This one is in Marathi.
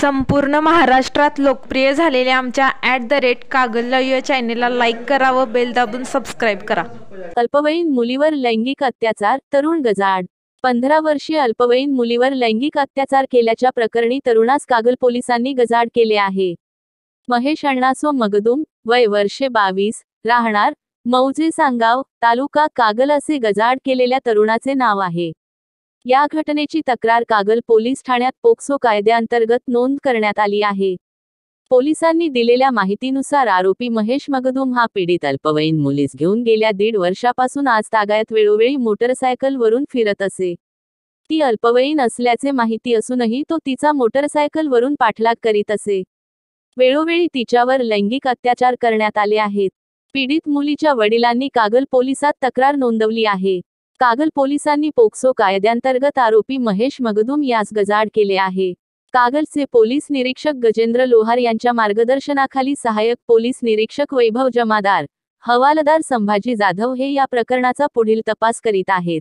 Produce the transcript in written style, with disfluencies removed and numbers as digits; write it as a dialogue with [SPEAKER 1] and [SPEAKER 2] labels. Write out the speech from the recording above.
[SPEAKER 1] संपूर्ण महाराष्ट्रात लोकप्रिय झालेल्या आमच्या @कागल चॅनेलला लाईक करा व बेल दाबून सबस्क्राईब करा।
[SPEAKER 2] अल्पवयीन मुलीवर लैंगिक अत्याचार, तरुण गजाआड। 15 वर्षीय अल्पवयीन मुलीवर लैंगिक अत्याचार केल्याच्या प्रकरणी तरुणास कागल पोलिसांनी गजाआड केले आहे। महेश अण्णासो मगदुम, वय वर्षे 22, राहणार मौजे सांगाव, तालुका कागल असे गजाआड केलेल्या तरुणाचे नाव आहे। या घटनेची तक्रार कागल पोलीस ठाण्यात पोक्सो कायद्याअंतर्गत नोंद करण्यात आली आहे। पोलिसांनी दिलेल्या माहितीनुसार आरोपी महेश मगदुम हा पीडित अल्पवयीन मुलीस घेऊन गेल्या 1.5 वर्षापासून आज तागायत वेळोवेळी मोटरसायकलवरून फिरत असे। ती अल्पवयीन असल्याचे माहिती असूनही तो तिचा मोटरसायकलवरून पाठलाग करीत असे। वेळोवेळी तिच्यावर लैंगिक अत्याचार करण्यात आले आहेत। पीडित मुलीच्या वडिलांनी कागल पोलिसात तक्रार नोंदवली आहे। कागल पोलिसांनी पोक्सो कायद्याअंतर्गत आरोपी महेश मगदुम यास गजाआड केले आहे। कागलचे पोलीस निरीक्षक गजेंद्र लोहार यांच्या मार्गदर्शनाखाली सहाय्यक पोलीस निरीक्षक वैभव जमादार, हवालदार संभाजी जाधव हे या प्रकरणाचा पुढील तपास करीत आहेत।